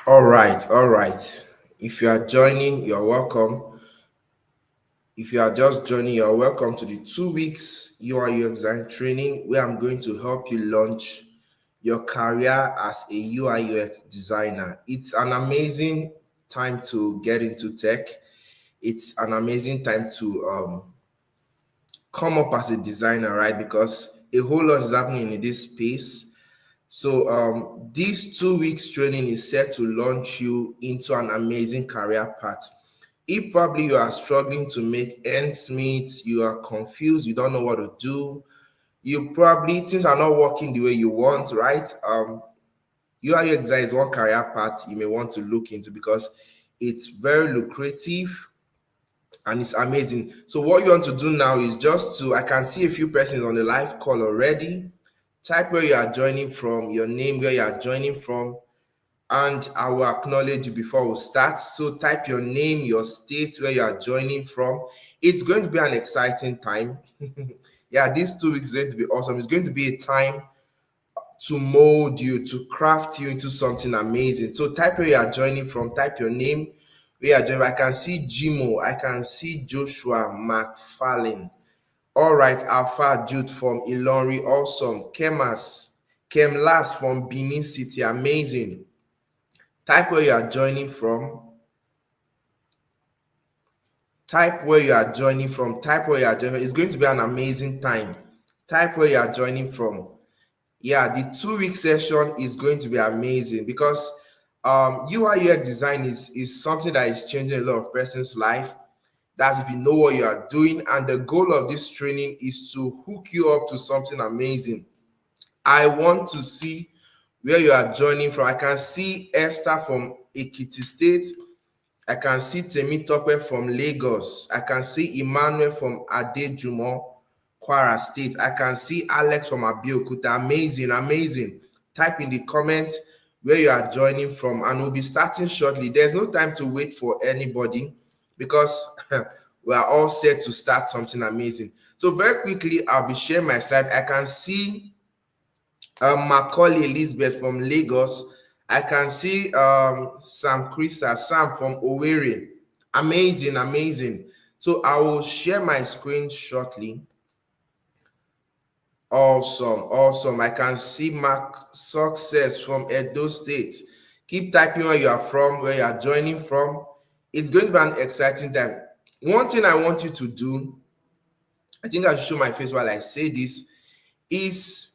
All right. If you are joining, you're welcome. If you are just joining, you're welcome to the 2 weeks UI design training where I'm going to help you launch your career as a UI/UX designer. It's an amazing time to get into tech. It's an amazing time to come up as a designer, right? Because a whole lot is happening in this space. So this 2 weeks training is set to launch you into an amazing career path. If probably you are struggling to make ends meet, you are confused, you don't know what to do, you probably things are not working the way you want, right? UI design is one career path you may want to look into because it's very lucrative and it's amazing. So what you want to do now is just to I can see a few persons on the live call already. Type where you are joining from, your name, where you are joining from, and I will acknowledge you before we start. So type your name, your state, where you are joining from. It's going to be an exciting time. Yeah, these 2 weeks is going to be awesome. It's going to be a time to mold you, to craft you into something amazing. So type where you are joining from, type your name, where you are joining. I can see Jimo, I can see Joshua McFarlane. All right, Alpha Jude from Ilori, awesome. Kemlas from Benin City, amazing. Type where you are joining from. Type where you are joining from. Type where you are joining. It's going to be an amazing time. Type where you are joining from. Yeah, the 2 week session is going to be amazing because UI/UX design is something that is changing a lot of person's life. That's if you know what you are doing, and the goal of this training is to hook you up to something amazing. I want to see where you are joining from. I can see Esther from Ekiti State. I can see Temitope from Lagos. I can see Emmanuel from Adejumo, Kwara State. I can see Alex from Abeokuta. Amazing, amazing. Type in the comments where you are joining from, and we'll be starting shortly. There's no time to wait for anybody because we are all set to start something amazing. So very quickly, I'll be sharing my slide. I can see Macaulay Elizabeth from Lagos. I can see Sam Krista, Sam from Owerri. Amazing, amazing. So I will share my screen shortly. Awesome, awesome. I can see Mark Success from Edo State. Keep typing where you are from, where you are joining from. It's going to be an exciting time. One thing I want you to do, I think I should show my face while I say this, is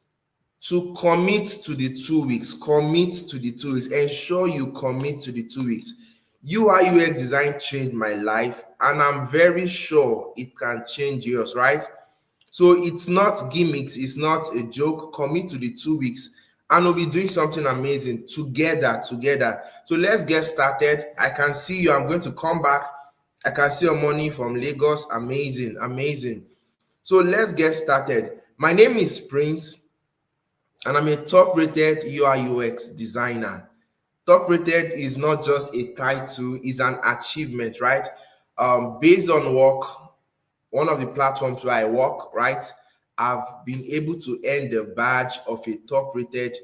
to commit to the 2 weeks. Commit to the 2 weeks. Ensure you commit to the 2 weeks. UI/UX design changed my life, and I'm very sure it can change yours, right? So it's not gimmicks, it's not a joke. Commit to the 2 weeks, and we'll be doing something amazing together. So let's get started. I can see you. I'm going to come back. I can see your money from Lagos. Amazing, amazing. So let's get started. My name is Prince, and I'm a top-rated UI/UX designer. Top-rated is not just a title; it's an achievement, right? Based on work, one of the platforms where I work, right, I've been able to earn the badge of a top-rated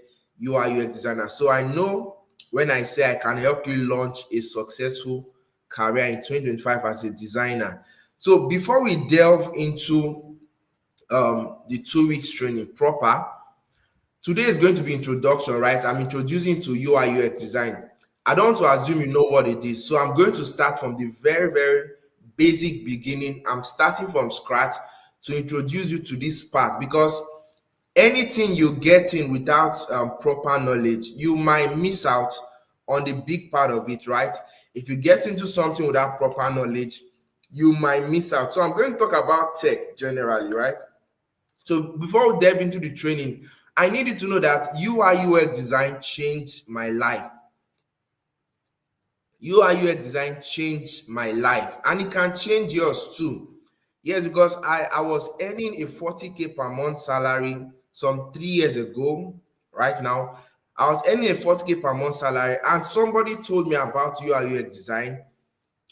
UI/UX designer. So I know when I say I can help you launch a successful career in 2025 as a designer. So before we delve into the 2 weeks training proper, today is going to be introduction, right? I'm introducing to UI/UX design. I don't want to assume you know what it is. So I'm going to start from the very, very basic beginning. I'm starting from scratch to introduce you to this part because anything you get in without proper knowledge, you might miss out on the big part of it, right? If you get into something without proper knowledge, you might miss out. So I'm going to talk about tech generally, right? So before we delve into the training, I need you to know that UI/UX design changed my life. UI/UX design changed my life, and it can change yours too. Yes, because I was earning a 40K per month salary some 3 years ago. Right now, I was earning a 40K per month salary, and somebody told me about UI/UX design,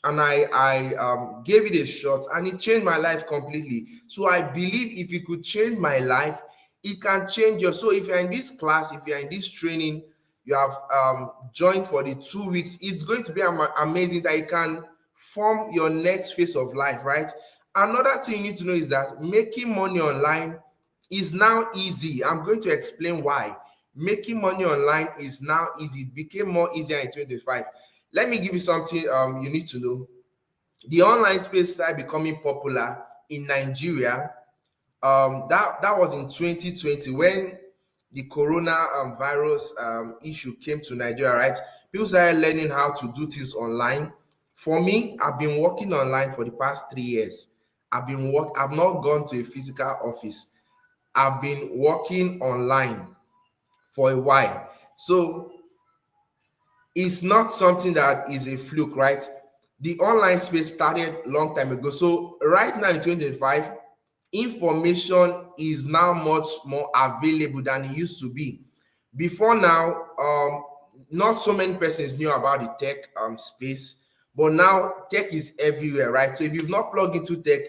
and I gave it a shot, and it changed my life completely. So I believe if it could change my life, it can change yours. So if you're in this class, if you're in this training, you have joined for the 2 weeks. It's going to be amazing that you can form your next phase of life, right? Another thing you need to know is that making money online is now easy. I'm going to explain why. Making money online is now easy. It became more easier in 2025. Let me give you something you need to know. The online space started becoming popular in Nigeria. That was in 2020 when the corona virus issue came to Nigeria, right? People started learning how to do things online. For me, I've been working online for the past 3 years. I've not gone to a physical office. I've been working online for a while. So it's not something that is a fluke, right? The online space started long time ago. So right now in 2025, information is now much more available than it used to be. Before now, not so many persons knew about the tech space, but now tech is everywhere, right? So if you've not plugged into tech,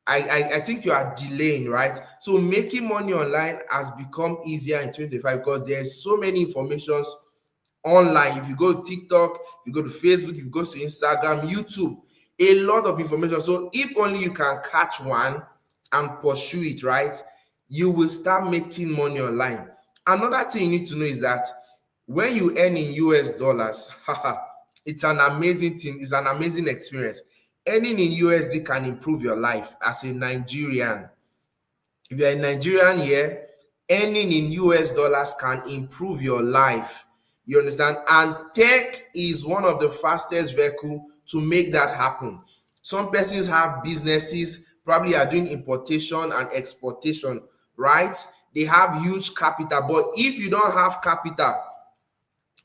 I think you are delaying, right? So making money online has become easier in 2025 because there's so many informations online. If you go to TikTok, if you go to Facebook, if you go to Instagram, YouTube, a lot of information. So if only you can catch one and pursue it, right, you will start making money online. Another thing you need to know is that when you earn in US dollars, it's an amazing thing. It's an amazing experience. Earning in USD can improve your life as a Nigerian. If you're a Nigerian here, earning in US dollars can improve your life. You understand? And tech is one of the fastest vehicle to make that happen. Some persons have businesses, probably are doing importation and exportation, right? They have huge capital, but if you don't have capital,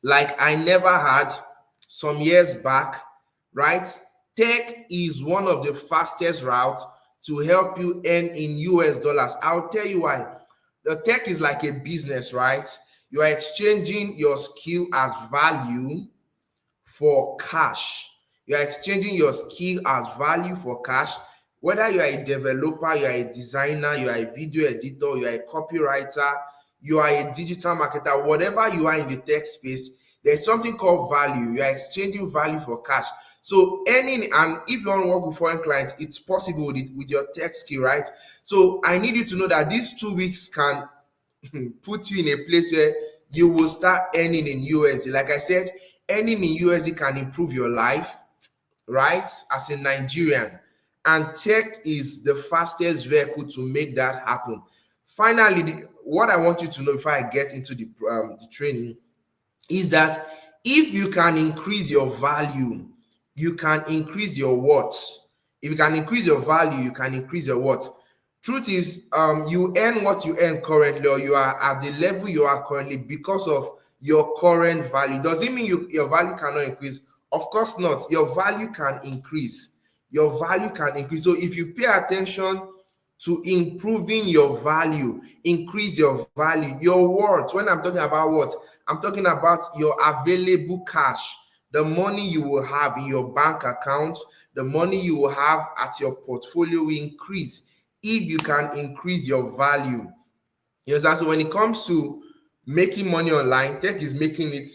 like I never had some years back, right? Tech is one of the fastest routes to help you earn in US dollars. I'll tell you why. The tech is like a business, right? You are exchanging your skill as value for cash. You are exchanging your skill as value for cash. Whether you are a developer, you are a designer, you are a video editor, you are a copywriter, you are a digital marketer, whatever you are in the tech space, there's something called value. You are exchanging value for cash. So earning, and if you want to work with foreign clients, it's possible with your tech skill, right? So I need you to know that these 2 weeks can put you in a place where you will start earning in USD. Like I said, earning in USD can improve your life, right? As a Nigerian, and tech is the fastest vehicle to make that happen. Finally, what I want you to know before I get into the training is that if you can increase your value, you can increase your worth. If you can increase your value, you can increase your worth. Truth is, you earn what you earn currently, or you are at the level you are currently because of your current value. Does it mean your value cannot increase? Of course not. Your value can increase. Your value can increase. So if you pay attention to improving your value, increase your value, your worth. When I'm talking about what, I'm talking about your available cash, the money you will have in your bank account, the money you will have at your portfolio will increase if you can increase your value. You know, so when it comes to making money online, tech is making it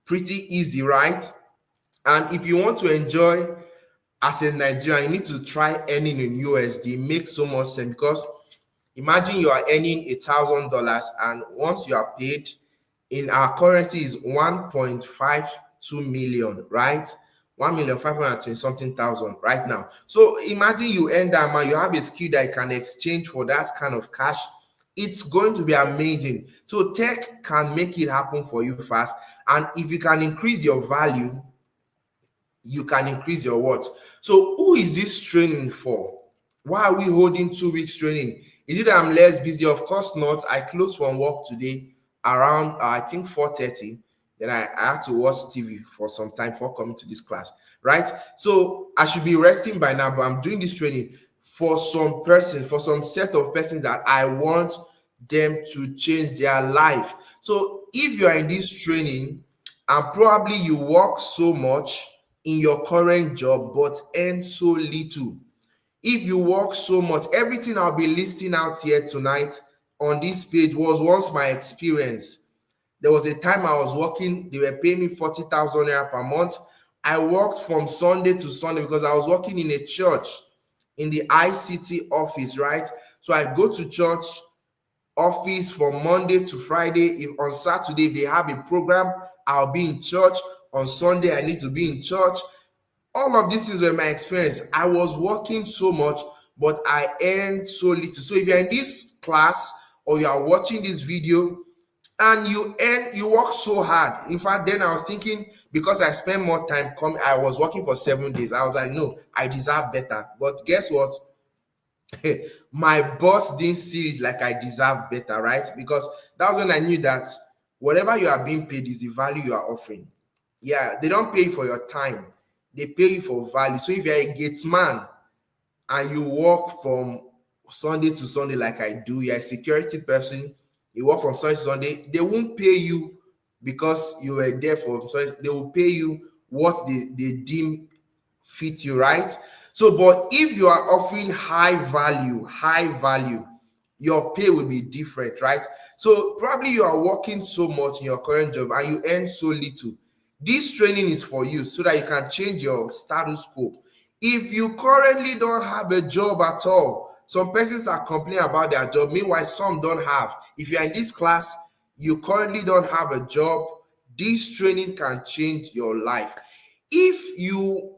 pretty easy, right? And if you want to enjoy as a Nigerian, you need to try earning in USD. It makes so much sense because imagine you are earning $1,000 and once you are paid in our currency is 1.52 million, right? 1,520 something thousand right now. So imagine you earn that amount, you have a skill that you can exchange for that kind of cash. It's going to be amazing. So tech can make it happen for you fast. And if you can increase your value, you can increase your worth. So who is this training for? Why are we holding 2 weeks training? Is it that I'm less busy? Of course not. I closed from work today around I think 4:30. Then I had to watch TV for some time before coming to this class, right? So I should be resting by now, but I'm doing this training for some person, for some set of persons that I want them to change their life. So if you are in this training and probably you work so much in your current job but earn so little, if you work so much, everything I'll be listing out here tonight on this page was once my experience. There was a time I was working, they were paying me 40,000 naira per month. I worked from Sunday to Sunday because I was working in a church in the ICT office, right? So I go to church office from Monday to Friday. If on Saturday they have a program, I'll be in church. On Sunday, I need to be in church. All of these things were my experience. I was working so much, but I earned so little. So if you're in this class or you are watching this video and you work so hard. In fact, then I was thinking, because I spent more time coming, I was working for 7 days. I was like, no, I deserve better. But guess what? My boss didn't see it like I deserve better, right? Because that's when I knew that whatever you are being paid is the value you are offering. Yeah, they don't pay you for your time, they pay you for value. So if you're a gates man and you work from Sunday to Sunday like I do, you're a security person, you work from Sunday to Sunday, they won't pay you because you were there for Sunday. They will pay you what they deem fit you, right? So, but if you are offering high value, your pay will be different, right? So probably you are working so much in your current job and you earn so little. This training is for you so that you can change your status quo. If you currently don't have a job at all, some persons are complaining about their job, meanwhile some don't have. If you're in this class, you currently don't have a job, this training can change your life. If you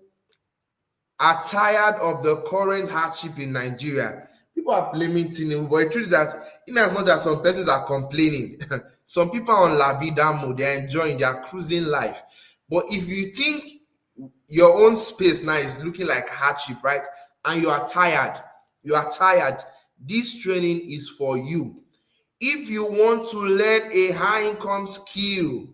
are tired of the current hardship in Nigeria, people are blaming Tinubu, but the truth is that in as much as some persons are complaining, some people are on la vida mode, they're enjoying, they're cruising life. But if you think your own space now is looking like hardship, right? And you are tired, this training is for you. If you want to learn a high income skill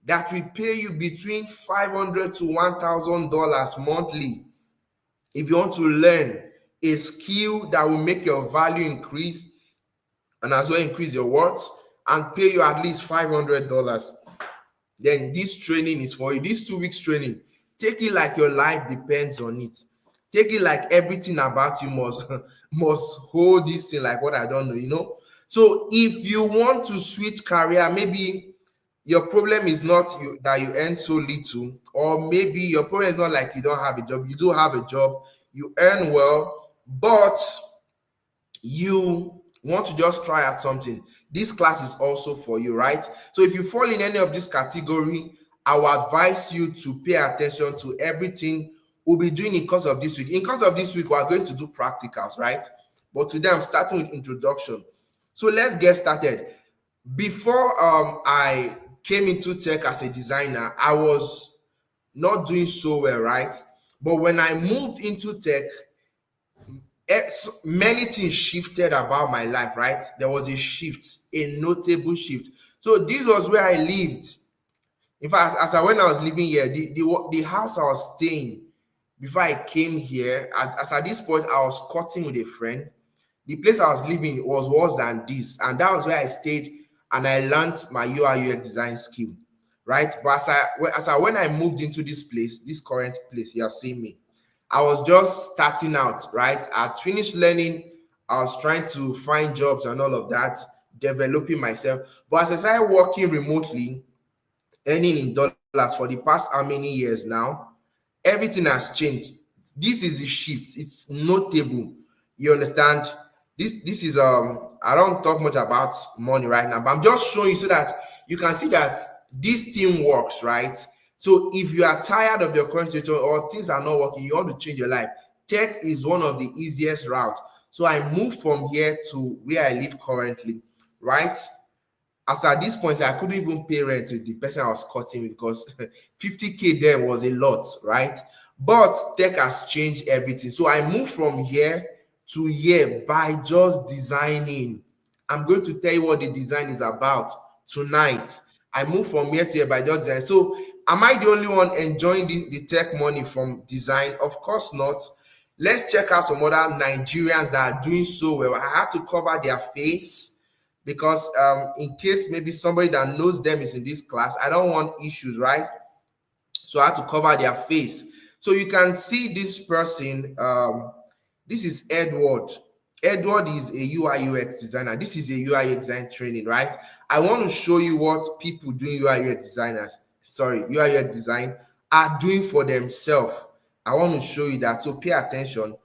that will pay you between $500 to $1,000 monthly, if you want to learn a skill that will make your value increase and as well increase your worth and pay you at least $500, then this training is for you. This 2 weeks training, take it like your life depends on it. Take it like everything about you must must hold this thing like what I don't know, you know. So if you want to switch career, maybe your problem is not that you earn so little, or maybe your problem is not like you don't have a job. You do have a job, you earn well, but you want to just try out something. This class is also for you, right? So if you fall in any of this category, I will advise you to pay attention to everything we'll be doing in course of this week. In course of this week, we are going to do practicals, right? But today I'm starting with introduction. So let's get started. Before I came into tech as a designer, I was not doing so well, right? But when I moved into tech, many things shifted about my life, right? There was a shift, a notable shift. So this was where I lived. In fact, when I was living here, the house I was staying before I came here, as at this point, I was cutting with a friend. The place I was living was worse than this, and that was where I stayed and I learned my UI UX design skill, right? But when I moved into this place, this current place you are seeing me, I was just starting out, right? I'd finished learning, I was trying to find jobs and all of that, developing myself. But as I started working remotely, earning in dollars for the past how many years now, everything has changed. This is the shift. It's notable. You understand? This is I don't talk much about money right now, but I'm just showing you so that you can see that this thing works, right? So if you are tired of your current situation or things are not working, you want to change your life, tech is one of the easiest routes. So I moved from here to where I live currently, right? As at this point, I couldn't even pay rent to the person I was cutting because 50K there was a lot, right? But tech has changed everything. So I moved from here to here by just designing. I'm going to tell you what the design is about tonight. I moved from here to here by just design. So am I the only one enjoying the tech money from design? Of course not. Let's check out some other Nigerians that are doing so well. I had to cover their face because in case maybe somebody that knows them is in this class, I don't want issues, right? So I had to cover their face. So you can see this person. This is Edward. Edward is a UI UX designer. This is a UI design training, right? I want to show you what people doing UI UX design are doing for themselves. I want to show you that. So pay attention.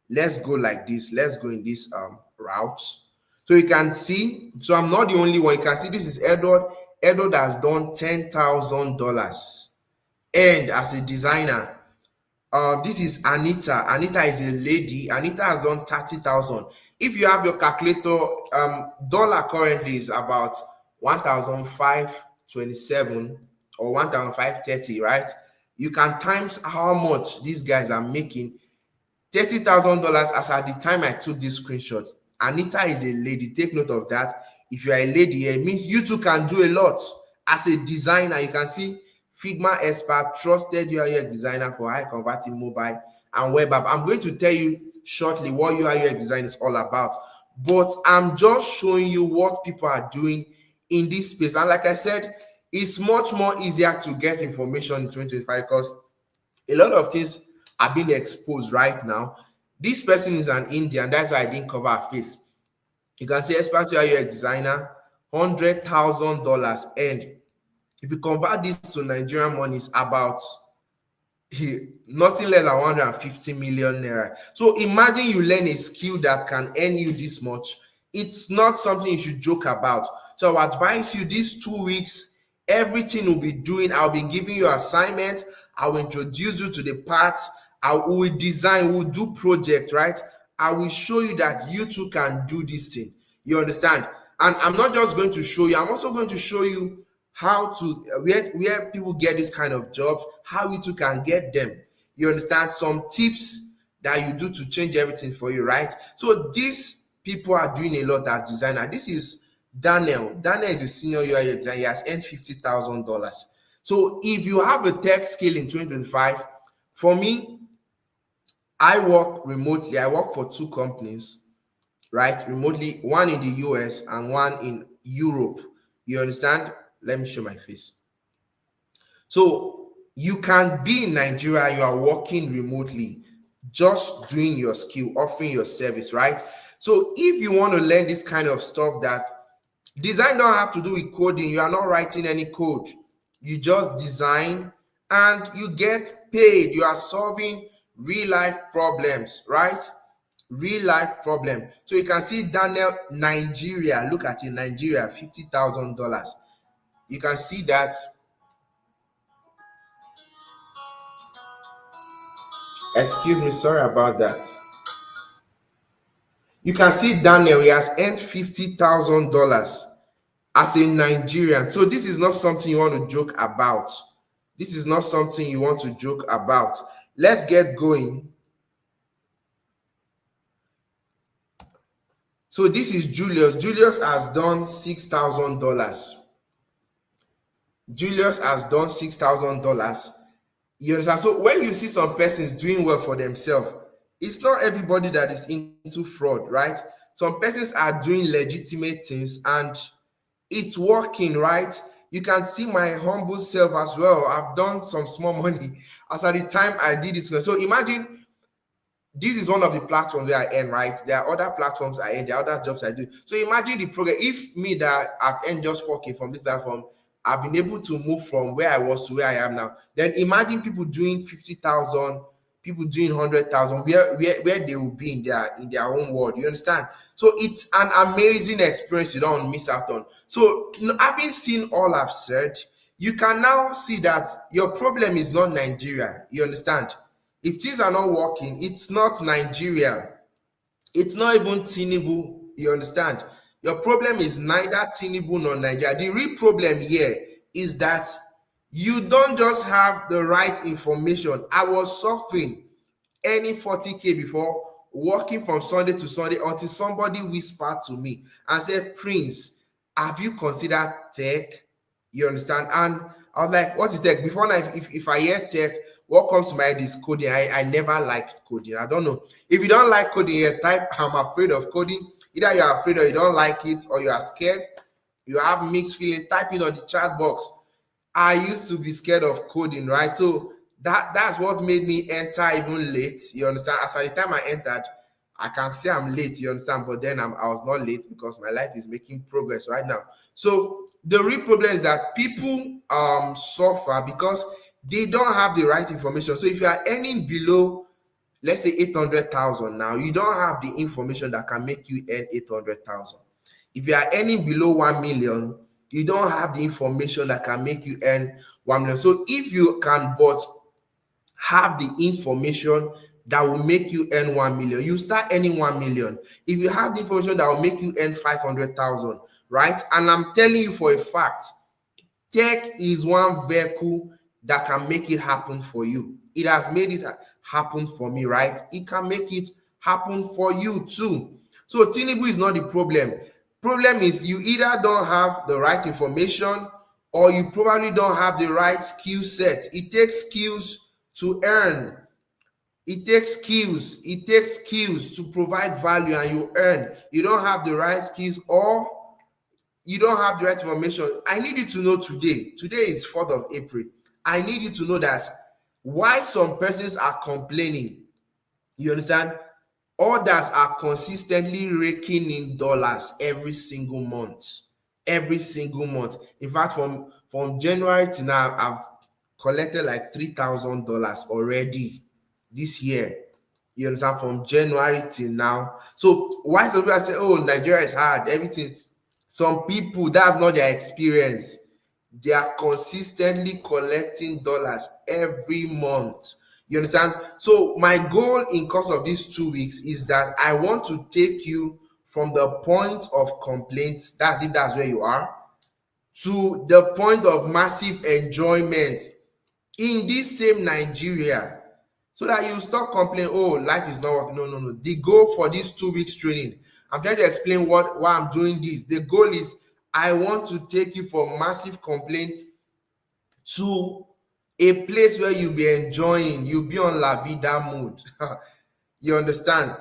Let's go like this. Let's go in this route. So you can see, so I'm not the only one. You can see this is Edward. Edward has done $10,000 and as a designer. This is Anita. Anita is a lady. Anita has done 30,000. If you have your calculator, dollar currently is about 1,527 or 1,530, right? You can times how much these guys are making. $30,000 as at the time I took these screenshots. Anita is a lady. Take note of that. If you are a lady, it means you too can do a lot. As a designer, you can see Figma expert, trusted UI designer for high converting mobile and web app. I'm going to tell you shortly what UI design is all about, but I'm just showing you what people are doing in this space. And like I said, it's much more easier to get information in 2025 because a lot of things are being exposed right now. This person is an Indian, that's why I didn't cover her face. You can see expert UI designer, $100,000, and if you convert this to Nigerian money, it's about nothing less than 150 million naira. So imagine you learn a skill that can earn you this much. It's not something you should joke about. So I advise you these 2 weeks, everything we'll be doing, I'll be giving you assignments. I will introduce you to the parts. I will design, we'll do project, right? I will show you that you too can do this thing. You understand? And I'm not just going to show you, I'm also going to show you how to where people get this kind of jobs, how you too can get them. You understand? Some tips that you do to change everything for you, right? So these people are doing a lot as designer. This is Daniel. Daniel is a senior UI designer. He has earned $50,000. So if you have a tech skill in 2025, for me, I work remotely. I work for two companies, right? Remotely, one in the US and one in Europe. You understand? Let me show my face. So you can be in Nigeria, you are working remotely, just doing your skill, offering your service, right? So if you want to learn this kind of stuff that design don't have to do with coding, you are not writing any code. You just design and you get paid. You are solving real life problems, right? Real life problem. So you can see Daniel, Nigeria. Look at it, Nigeria, $50,000. You can see that. Excuse me, sorry about that. You can see Daniel, he has earned $50,000 as a Nigerian. So this is not something you want to joke about. This is not something you want to joke about. Let's get going. So this is Julius. Julius has done $6,000. Julius has done $6,000. You understand? So when you see some persons doing well for themselves, it's not everybody that is into fraud, right? Some persons are doing legitimate things and it's working, right? You can see my humble self as well. I've done some small money as at the time I did this. So imagine this is one of the platforms where I earn, right? There are other platforms I earn, there are other jobs I do. So imagine the progress. If me that I've earned just 4K from this platform, I've been able to move from where I was to where I am now. Then imagine people doing 50,000, people doing 100,000, where they will be in their own world. You understand? So it's an amazing experience you don't miss out on. So having seen all I've said, you can now see that your problem is not Nigeria. You understand? If things are not working, it's not Nigeria. It's not even Tinubu. You understand? Your problem is neither Tinubu nor Nigeria. The real problem here is that you don't just have the right information. I was suffering earning 40K before, working from Sunday to Sunday until somebody whispered to me and said, Prince, have you considered tech? You understand? And I was like, what is tech? Before now, if I hear tech, what comes to my head is coding. I never liked coding. I don't know. If you don't like coding, you type, I'm afraid of coding. Either you're afraid or you don't like it or you are scared. You have mixed feeling. Type it on the chat box. I used to be scared of coding, right? So that's what made me enter even late. You understand? As at the time I entered, I can say I'm late, you understand, but then I was not late because my life is making progress right now. So the real problem is that people suffer because they don't have the right information. So if you are earning below, let's say 800,000 now, you don't have the information that can make you earn 800,000. If you are earning below 1 million, you don't have the information that can make you earn 1 million. So if you can but have the information that will make you earn 1 million, you start earning 1 million. If you have the information that will make you earn 500,000, right? And I'm telling you for a fact, tech is one vehicle that can make it happen for you. It has made it happen for me, right? It can make it happen for you too. So Tinubu is not the problem. Problem is you either don't have the right information or you probably don't have the right skill set. It takes skills to earn. It takes skills to provide value and you earn. You don't have the right skills or you don't have the right information. I need you to know today. Today is 4th of April. I need you to know that why some persons are complaining. You understand? Others are consistently raking in dollars every single month. Every single month. In fact, from January to now, I've collected like $3,000 already this year. You understand? From January till now. So why some people say, oh, Nigeria is hard, everything. Some people, that's not their experience. They are consistently collecting dollars every month. You understand? So my goal in course of these 2 weeks is that I want to take you from the point of complaints, that's if that's where you are, to the point of massive enjoyment in this same Nigeria, so that you stop complaining, oh, life is not working. No. The goal for this 2 weeks training, I'm trying to explain why I'm doing this. The goal is I want to take you from massive complaints to a place where you'll be enjoying, you'll be on la vida mood. You understand?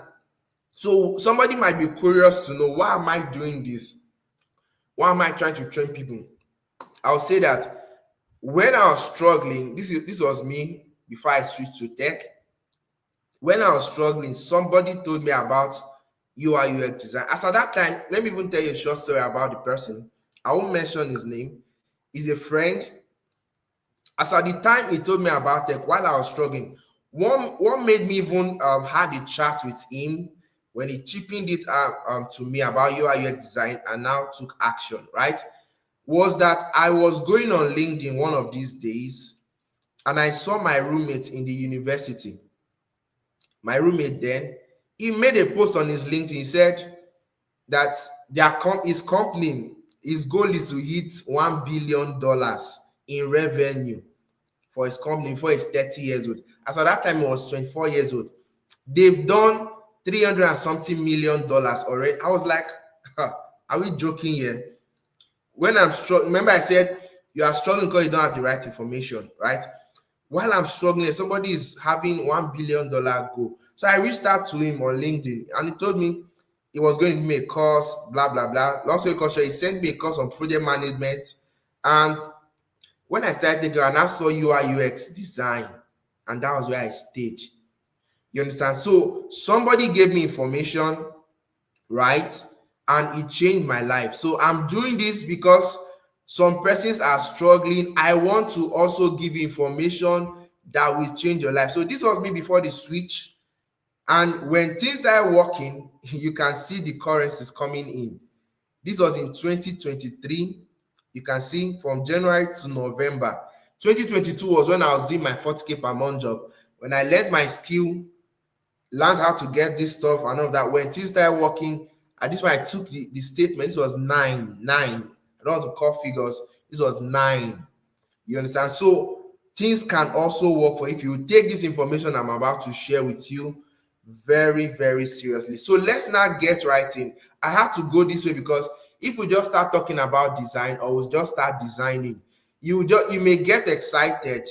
So somebody might be curious to know, why am I doing this? Why am I trying to train people? I'll say that when I was struggling, this was me before I switched to tech. When I was struggling, somebody told me about UI UX design. As at that time, let me even tell you a short story about the person. I won't mention his name. He's a friend. As at the time he told me about tech, while I was struggling, what made me even had a chat with him when he chippened it to me about UI UX design and now took action, right? Was that I was going on LinkedIn one of these days and I saw my roommate in the university. My roommate then, he made a post on his LinkedIn. He said that his company, his goal is to hit $1 billion in revenue for his company before he's 30 years old. As at that time, he was 24 years old. They've done 300 and something million dollars already. I was like, are we joking here? When I'm struggling, remember I said you are struggling because you don't have the right information, right? While I'm struggling, somebody is having $1 billion goal. So I reached out to him on LinkedIn and he told me he was going to give me a course, blah, blah, blah. Long story short, he sent me a course on project management. And when I started thinking, and I saw UI UX design, and that was where I stayed. You understand? So somebody gave me information, right? And it changed my life. So I'm doing this because some persons are struggling. I want to also give you information that will change your life. So this was me before the switch. And when things started working, you can see the currencies coming in. This was in 2023. You can see from January to November. 2022 was when I was doing my 40K per month job. When I learned my skill, learned how to get this stuff and all of that. When things started working, at this point I took the statement. This was nine. I don't want to call figures. This was 9. You understand? So things can also work for if you take this information I'm about to share with you very, very seriously. So let's now get right in. I have to go this way because if we just start talking about design or we just start designing, you may get excited,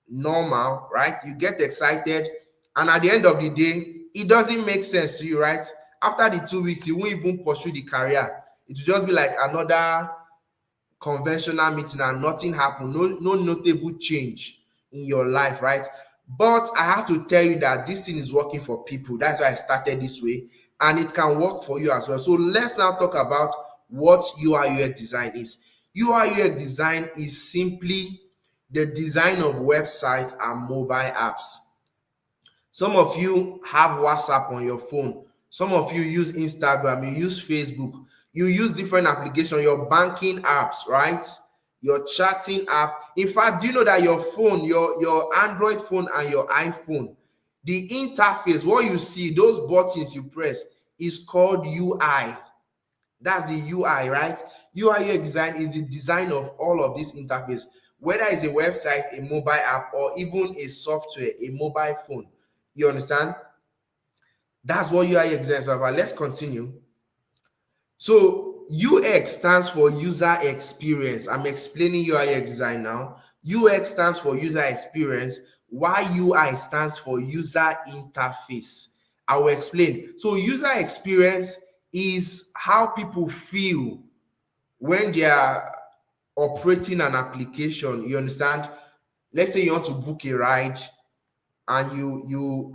normal, right? You get excited, and at the end of the day, it doesn't make sense to you, right? After the 2 weeks, you won't even pursue the career. It will just be like another conventional meeting and nothing happened. No notable change in your life, right? But I have to tell you that this thing is working for people. That's why I started this way. and it can work for you as well. So let's now talk about what UI/UX design is. UI/UX design is simply the design of websites and mobile apps. Some of you have WhatsApp on your phone. Some of you use Instagram, you use Facebook, you use different applications, your banking apps, right? Your chatting app. In fact, do you know that your phone, your Android phone and your iPhone, the interface, what you see, those buttons you press, is called UI. That's the UI, right? UI/UX design is the design of all of this interface, whether it's a website, a mobile app, or even a software, a mobile phone. You understand? That's what UI/UX design is about. Let's continue. So UX stands for user experience. I'm explaining UI/UX design now. UX stands for user experience, while UI stands for user interface. I will explain. So user experience is how people feel when they are operating an application. You understand? Let's say you want to book a ride and you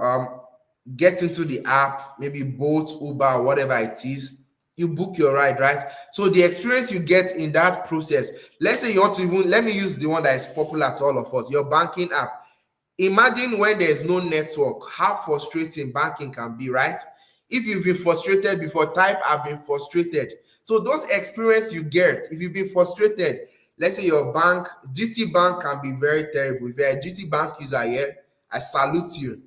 get into the app, maybe Bolt, Uber, whatever it is. You book your ride, right? So the experience you get in that process, let's say you want to even, let me use the one that is popular to all of us, your banking app. Imagine when there's no network, how frustrating banking can be, right? If you've been frustrated before, type "I've been frustrated." So those experience you get, if you've been frustrated, let's say your bank, GT Bank can be very terrible. If you're a GT Bank user here, I salute you.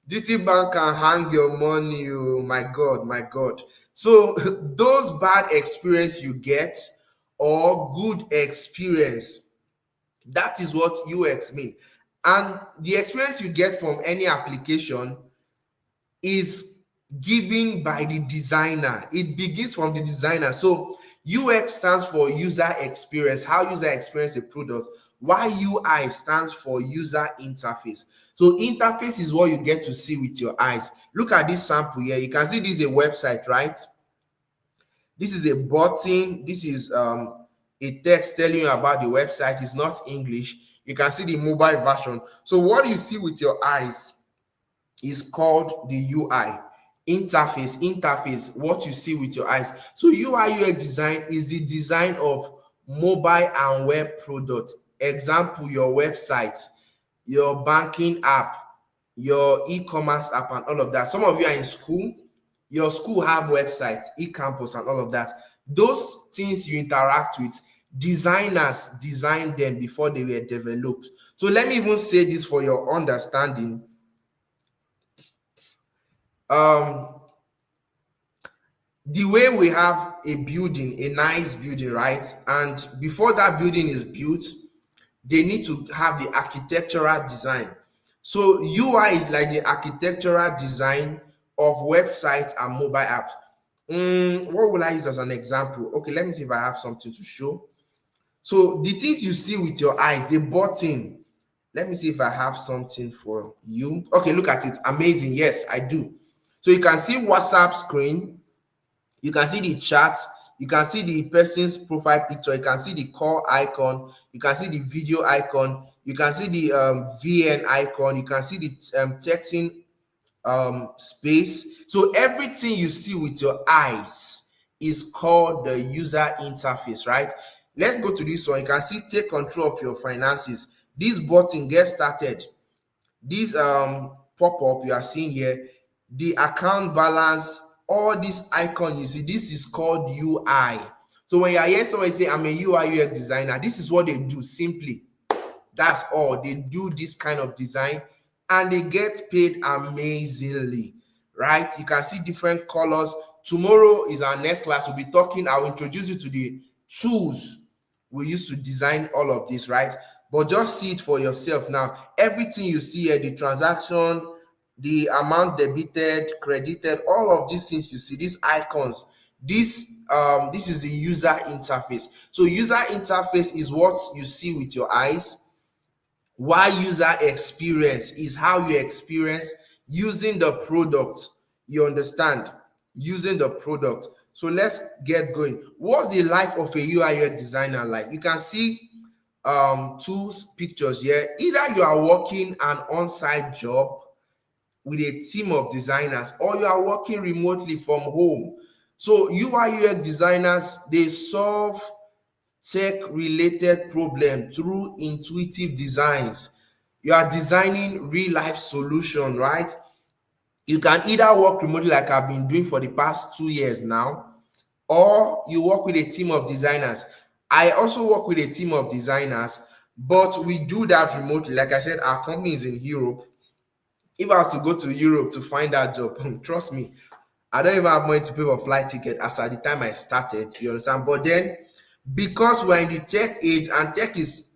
GT Bank can hang your money, oh my God, my God. So those bad experience you get or good experience, that is what UX mean. And the experience you get from any application is given by the designer. It begins from the designer. So UX stands for user experience, how user experience a product, while UI stands for user interface. So interface is what you get to see with your eyes. Look at this sample here. You can see this is a website, right? This is a button. This is a text telling you about the website. It's not English. You can see the mobile version. So what you see with your eyes is called the UI. Interface, what you see with your eyes. So UI/UX design is the design of mobile and web product. Example, your website, your banking app, your e-commerce app, and all of that. Some of you are in school, your school have website, e-campus, and all of that. Those things you interact with, designers designed them before they were developed. So let me even say this for your understanding. The way we have a building, a nice building, right? And before that building is built, they need to have the architectural design. So UI is like the architectural design of websites and mobile apps. What will I use as an example? Okay, let me see if I have something to show. So the things you see with your eyes, the button. Let me see if I have something for you. Okay, look at it. Amazing. Yes, I do. So you can see WhatsApp screen. You can see the chat. You can see the person's profile picture. You can see the call icon. You can see the video icon. You can see the VN icon. You can see the texting space. So everything you see with your eyes is called the user interface, right? Let's go to this one. You can see take control of your finances. This button, get started. This pop-up you are seeing here, the account balance, all this icon you see, this is called UI. So when you hear someone say I'm a UI/UX designer, this is what they do. Simply, that's all. They do this kind of design and they get paid amazingly, right? You can see different colors. Tomorrow is our next class. We'll be talking, I'll introduce you to the tools we use to design all of this, right? But just see it for yourself now. Everything you see here, the transaction, the amount debited, credited, all of these things you see, these icons, this is the user interface. So user interface is what you see with your eyes, while user experience is how you experience using the product. You understand? Using the product. So let's get going. What's the life of a UI/UX designer like? You can see two pictures here. Either you are working an on-site job with a team of designers, or you are working remotely from home. So UI UX designers, they solve tech related problem through intuitive designs. You are designing real life solution, right? You can either work remotely like I've been doing for the past 2 years now, or you work with a team of designers. I also work with a team of designers, but we do that remotely. Like I said, our company is in Europe. If I was to go to Europe to find that job, trust me, I don't even have money to pay for flight ticket as at the time I started. You understand? But then, because we're in the tech age and tech is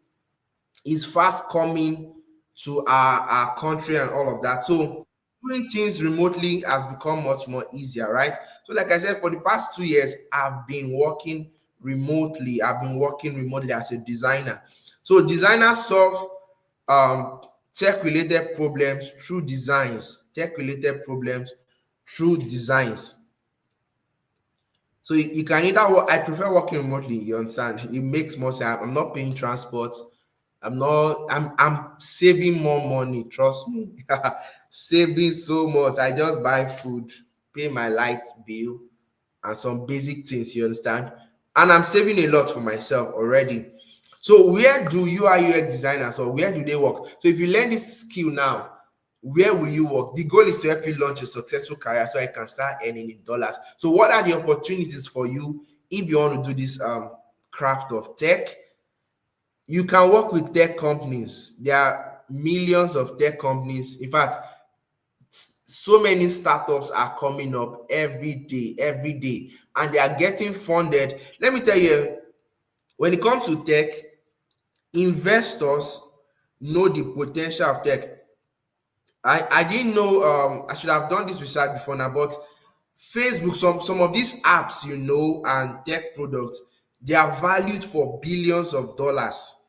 fast coming to our country and all of that. So doing things remotely has become much more easier, right? So, like I said, for the past 2 years, I've been working remotely. I've been working remotely as a designer. So designers solve tech related problems through designs, tech related problems through designs. So you can either work, I prefer working remotely, you understand? It makes more sense. I'm not paying transport. I'm saving more money, trust me. Saving so much. I just buy food, pay my light bill, and some basic things, you understand? And I'm saving a lot for myself already. So where do UI UX designers, or where do they work? So if you learn this skill now, where will you work? The goal is to help you launch a successful career so I can start earning in dollars. So what are the opportunities for you if you want to do this craft of tech? You can work with tech companies. There are millions of tech companies. In fact, so many startups are coming up every day, and they are getting funded. Let me tell you, when it comes to tech, investors know the potential of tech. I didn't know, I should have done this research before now, but Facebook, some of these apps, and tech products, they are valued for billions of dollars.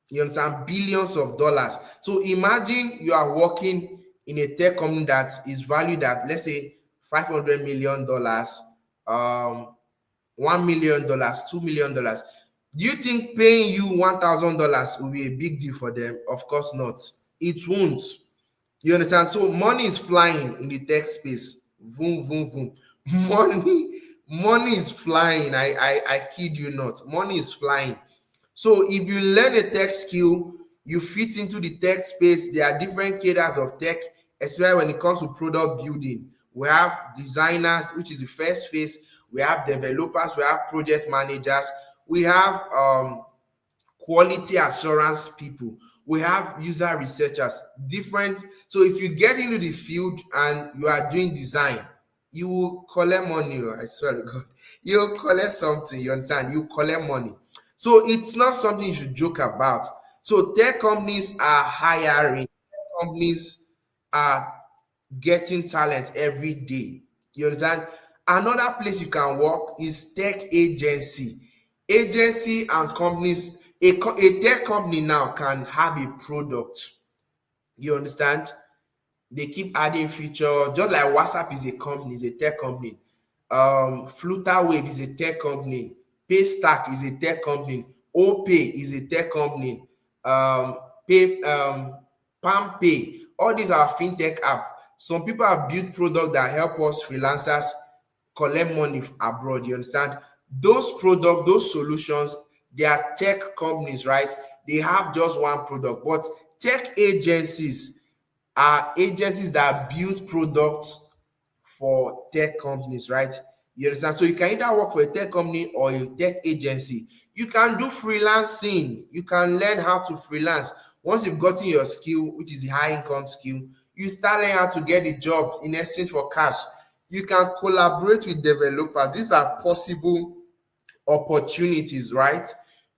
You understand? Billions of dollars. So imagine you are working in a tech company that is valued at, let's say, $500 million, $1 million, $2 million. Do you think paying you $1,000 will be a big deal for them? Of course not. It won't. You understand? So money is flying in the tech space. Boom, boom, boom. Money is flying. I kid you not. Money is flying. So if you learn a tech skill, you fit into the tech space. There are different cadres of tech, especially when it comes to product building. We have designers, which is the first phase. We have developers. We have project managers. We have quality assurance people. We have user researchers. Different. So if you get into the field and you are doing design, you will collect money. I swear to God, you will collect something. You understand? You collect money. So it's not something you should joke about. So tech companies are hiring. Tech companies are getting talent every day. You understand? Another place you can work is tech agency. Agency and companies, a tech company now can have a product. You understand? They keep adding feature, just like WhatsApp is a company, is a tech company. Flutterwave is a tech company. Paystack is a tech company. OPay is a tech company. Pay PalmPay. All these are fintech app. Some people have built products that help us freelancers collect money abroad. You understand? Those products, those solutions, they are tech companies, right? They have just one product, but tech agencies are agencies that build products for tech companies, right? You understand? So you can either work for a tech company or a tech agency. You can do freelancing. You can learn how to freelance. Once you've gotten your skill, which is a high income skill, you start learning how to get a job in exchange for cash. You can collaborate with developers. These are possible opportunities, right?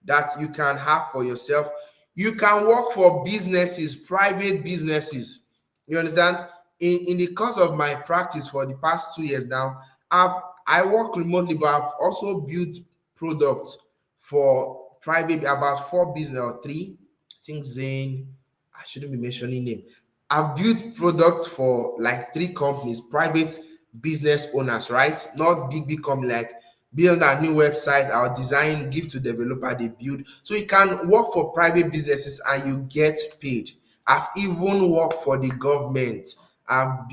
That you can have for yourself. You can work for businesses, private businesses. You understand? In the course of my practice for the past 2 years now, I work remotely, but I've also built products for private, about four business or three. I think Zane, I shouldn't be mentioning name. I've built products for like three companies, private business owners, right? Not big company like build a new website, our design, give to developer, they build. So you can work for private businesses and you get paid. I've even worked for the government. I've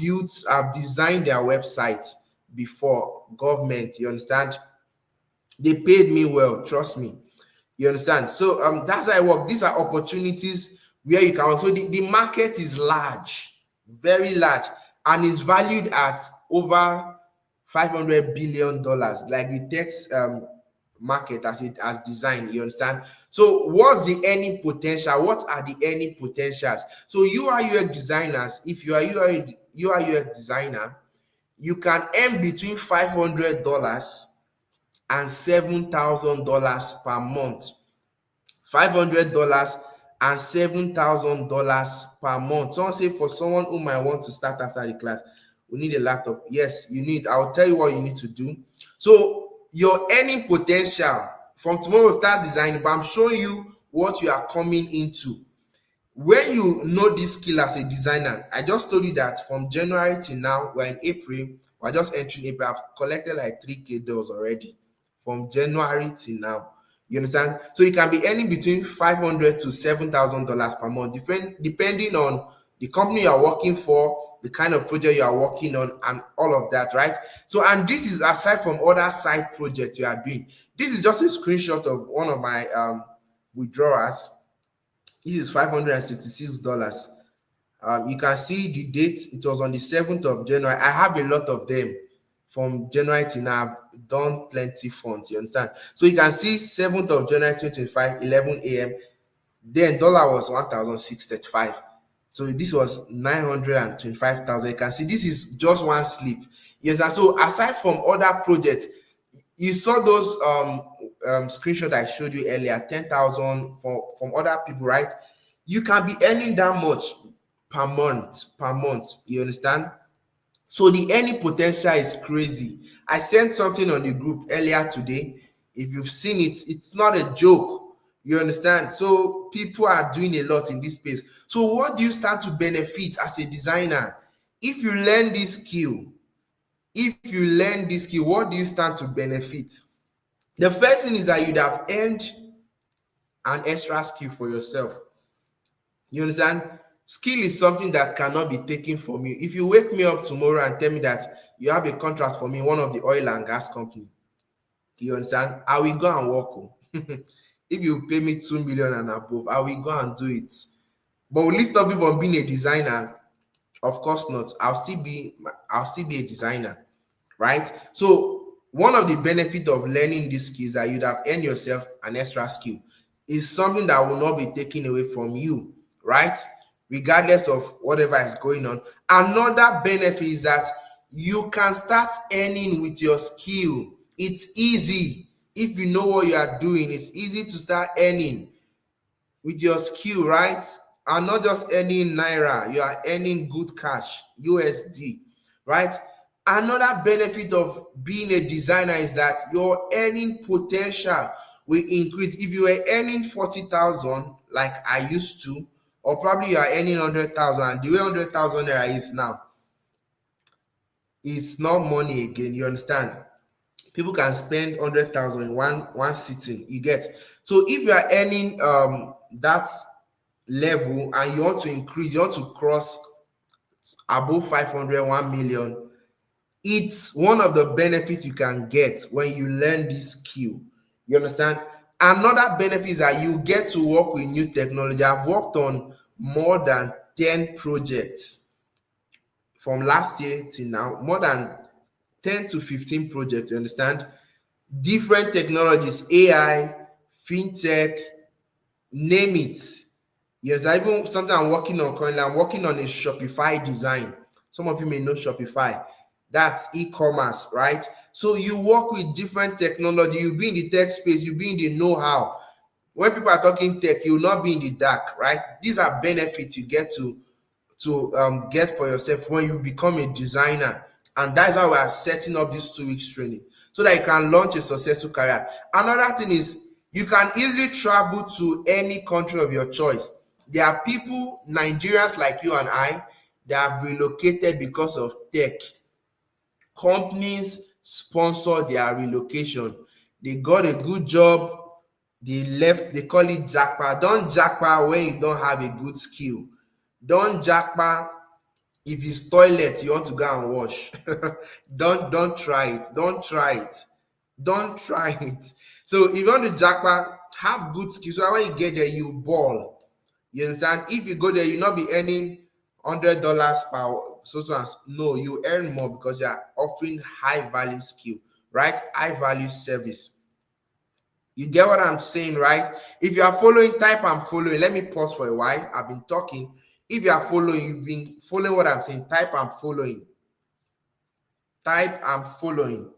designed their website before government. You understand? They paid me well, trust me. You understand? So that's how I work. These are opportunities where you can also the market is large, very large, and is valued at over $500 billion, like the tech market as it as designed. You understand? So what's the earning potential? What are the earning potentials? So UI designers, if you are UI designer, you can earn between $500 and $7,000 per month. $500 and $7,000 per month. Someone say, for someone who might want to start after the class, we need a laptop. Yes, you need. I'll tell you what you need to do. So your earning potential from tomorrow, start designing, but I'm showing you what you are coming into. When you know this skill as a designer, I just told you that from January till now, we're in April, we're just entering April, I've collected like 3K dollars already from January till now. You understand? So you can be earning between $500 to $7,000 per month, depending on the company you are working for, the kind of project you are working on, and all of that, right? So, and this is aside from other side projects you are doing. This is just a screenshot of one of my withdrawals. This is $566. You can see the date. It was on the 7th of January. I have a lot of them from January till now. I've done plenty funds. You understand? So you can see 7th of January 2025, 11 a.m. Then dollar was 1,635. So this was 925,000. You can see this is just one slip. Yes, and so aside from other projects, you saw those screenshot I showed you earlier, 10,000 from other people, right? You can be earning that much per month. You understand? So the earning potential is crazy. I sent something on the group earlier today. If you've seen it, it's not a joke. You understand? So people are doing a lot in this space. So what do you start to benefit as a designer? If you learn this skill, what do you stand to benefit? The first thing is that you'd have earned an extra skill for yourself. You understand? Skill is something that cannot be taken from you. If you wake me up tomorrow and tell me that you have a contract for me, one of the oil and gas company, you understand? I will go and work. Oh. If you pay me 2 million and above, I will go and do it. But will it stop me from being a designer? Of course not. I'll still be a designer, right? So one of the benefits of learning these skills that you'd have earned yourself an extra skill is something that will not be taken away from you, right? Regardless of whatever is going on. Another benefit is that you can start earning with your skill. It's easy. If you know what you are doing, it's easy to start earning with your skill, right? And not just earning naira, you are earning good cash, USD, right? Another benefit of being a designer is that your earning potential will increase. If you were earning 40,000 like I used to, or probably you are earning 100,000, the way 100,000 naira is now, it's not money again. You understand? People can spend 100,000 in one sitting. You get? So if you are earning that level and you want to increase, you want to cross above 500, 1 million, it's one of the benefits you can get when you learn this skill. You understand? Another benefit is that you get to work with new technology. I've worked on more than 10 projects from last year till now, more than 10 to 15 projects. You understand? Different technologies, AI, fintech, name it. Yes, I even something I'm working on currently. I'm working on a Shopify design. Some of you may know Shopify. That's e-commerce, right? So you work with different technology. You be in the tech space. You be in the know-how. When people are talking tech, you will not be in the dark, right? These are benefits you get to get for yourself when you become a designer. And that's how we are setting up this 2 weeks training so that you can launch a successful career. Another thing is you can easily travel to any country of your choice. There are people, Nigerians like you and I, that have relocated because of tech. Companies sponsor their relocation. They got a good job, they left, they call it jackpot. Don't jackpot when you don't have a good skill. Don't jackpot If it's toilet you want to go and wash, don't try it. Don't try it. Don't try it. So if you want to jackpot, have good skills so that when you get there you ball. You understand? If you go there, you not be earning $100 per no, you earn more because you are offering high value skill, right? High value service. You get what I'm saying, right? If you are following, type I'm following. Let me pause for a while. I've been talking. If you are following, you've been following what I'm saying, type I'm following. Type I'm following.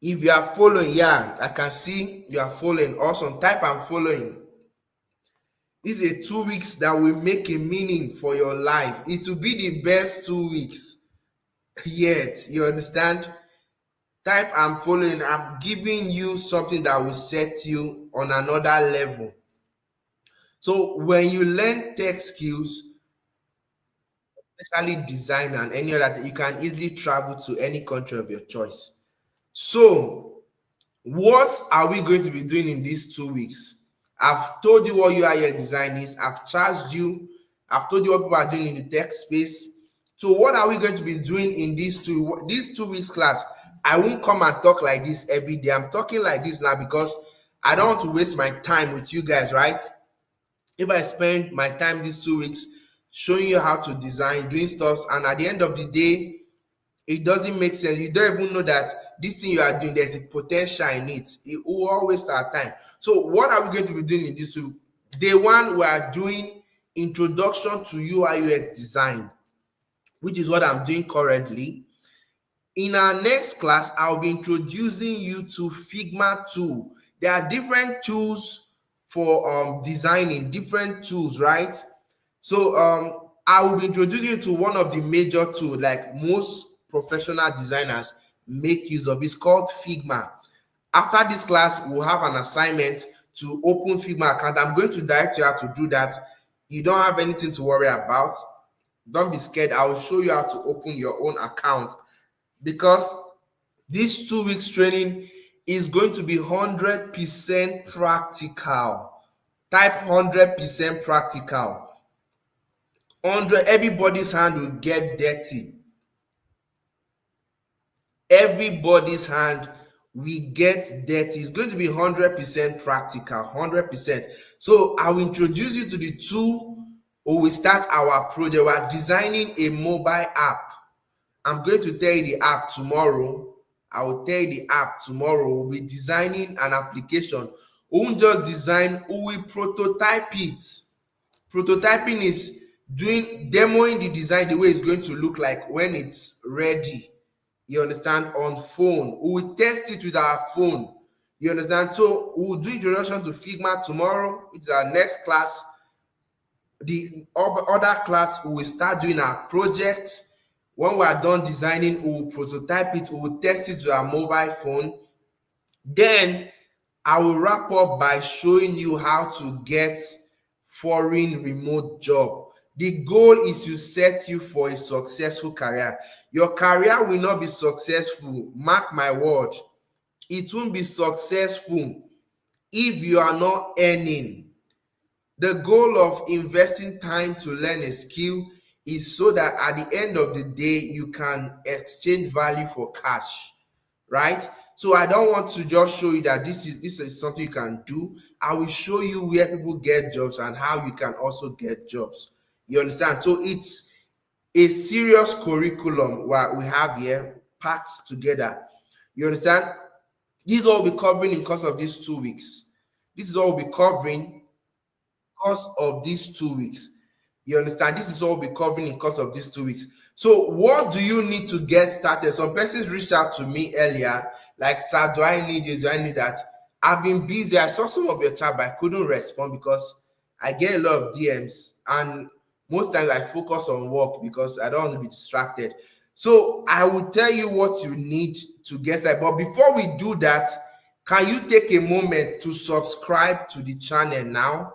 If you are following, yeah, I can see you are following. Awesome. Type I'm following. This is a 2 weeks that will make a meaning for your life. It will be the best 2 weeks yet. You understand? Type I'm following. I'm giving you something that will set you on another level. So when you learn tech skills, especially design and any other, you can easily travel to any country of your choice. So what are we going to be doing in these 2 weeks? I've told you what UI design is. I've charged you. I've told you what people are doing in the tech space. So what are we going to be doing in these 2 weeks class? I won't come and talk like this every day. I'm talking like this now because I don't want to waste my time with you guys, right? If I spend my time these 2 weeks showing you how to design, doing stuff, and at the end of the day, it doesn't make sense. You don't even know that this thing you are doing, there's a potential in it. It will always waste our time. So what are we going to be doing in this week? Day one, we are doing introduction to UI UX design, which is what I'm doing currently. In our next class, I'll be introducing you to Figma tool. There are different tools for designing, different tools, right? So I will be introducing you to one of the major tools like most professional designers make use of. It's called Figma. After this class, we'll have an assignment to open Figma account. I'm going to direct you how to do that. You don't have anything to worry about. Don't be scared. I will show you how to open your own account because this 2 weeks training is going to be 100% practical. Type 100% practical. 100, everybody's hand will get dirty. Everybody's hand will get dirty. It's going to be 100% practical, 100%. So I will introduce you to the tool or we start our project. We are designing a mobile app. I'm going to tell you the app tomorrow. I will tell you the app tomorrow. We'll be designing an application. We won't just design, we will prototype it. Prototyping is demoing the design the way it's going to look like when it's ready. You understand? On phone. We will test it with our phone. You understand? So we'll do introduction to Figma tomorrow, which is our next class. The other class, we will start doing our project. When we are done designing, we will prototype it, we will test it to our mobile phone. Then I will wrap up by showing you how to get foreign remote job. The goal is to set you for a successful career. Your career will not be successful, mark my word. It won't be successful if you are not earning. The goal of investing time to learn a skill is so that at the end of the day, you can exchange value for cash, right? So I don't want to just show you that this is something you can do. I will show you where people get jobs and how you can also get jobs. You understand? So it's a serious curriculum what we have here packed together. You understand? This is all we'll be covering in course of these 2 weeks. This is all we'll be covering course of these 2 weeks. You understand? This is all we'll be covering in course of these 2 weeks. So what do you need to get started? Some persons reached out to me earlier, like, sir, do I need this? Do I need that? I've been busy. I saw some of your chat, but I couldn't respond because I get a lot of DMs, and most times I focus on work because I don't want to be distracted. So I will tell you what you need to get started. But before we do that, can you take a moment to subscribe to the channel now?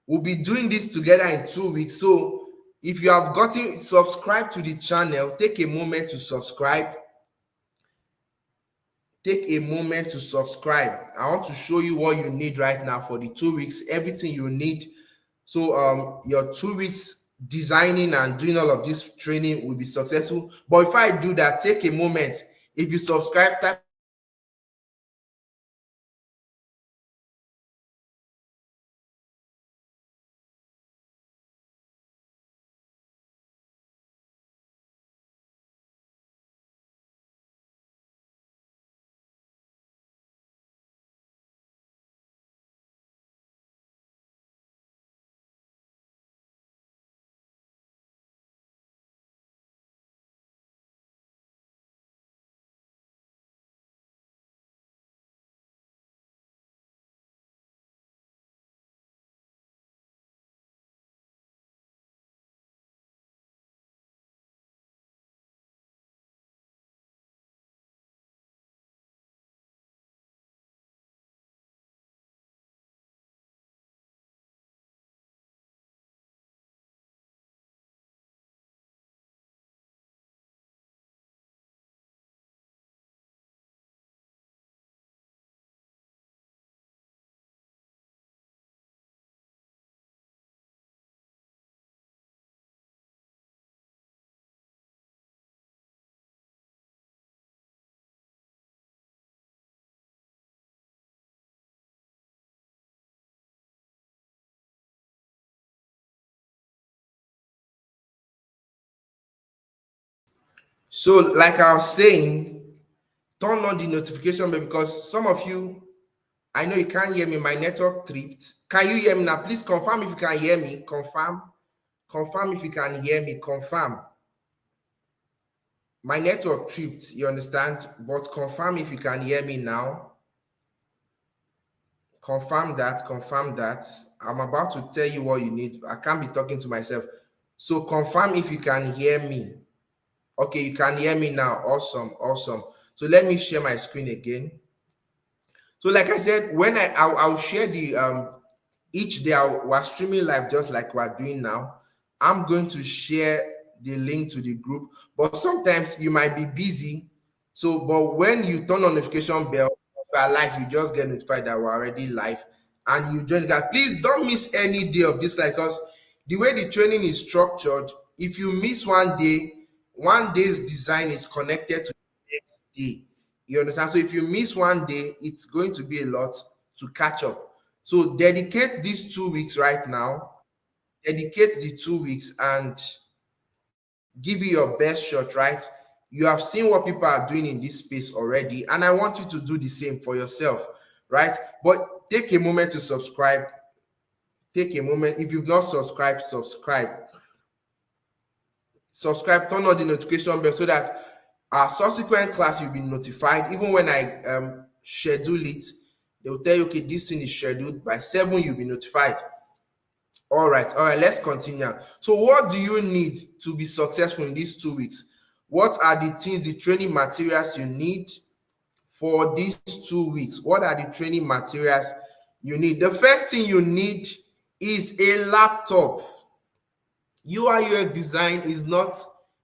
We'll be doing this together in 2 weeks. So if you have gotten subscribed to the channel, take a moment to subscribe. take a moment to subscribe. I want to show you what you need right now for the 2 weeks, everything you need. So your 2 weeks designing and doing all of this training will be successful. But if I do that, take a moment. If you subscribe, type so like I was saying, turn on the notification bell because some of you, I know you can't hear me. My network tripped. Can you hear me now? Please confirm if you can hear me. Confirm. Confirm if you can hear me. Confirm. My network tripped, you understand? But confirm if you can hear me now. Confirm that. Confirm that. I'm about to tell you what you need. I can't be talking to myself. So confirm if you can hear me. Okay, you can hear me now. Awesome. Awesome. So let me share my screen again. So like I said, when I'll share the each day we're streaming live just like we're doing now. I'm going to share the link to the group, but sometimes you might be busy. So but when you turn on notification bell, we are live, you just get notified that we're already live and you join. Guys, please don't miss any day of this, like us. The way the training is structured, if you miss one day, one day's design is connected to the next day. You understand? So if you miss one day, it's going to be a lot to catch up. So dedicate these 2 weeks right now. Dedicate the 2 weeks and give it your best shot, right? You have seen what people are doing in this space already, and I want you to do the same for yourself, right? But take a moment to subscribe. Take a moment. If you've not subscribed, subscribe. Subscribe, turn on the notification bell so that our subsequent class you'll be notified. Even when I schedule it, they will tell you, okay, this thing is scheduled by 7, you'll be notified. All right, let's continue. So what do you need to be successful in these 2 weeks? What are the things, the training materials you need for these 2 weeks? What are the training materials you need? The first thing you need is a laptop. UI UX design is not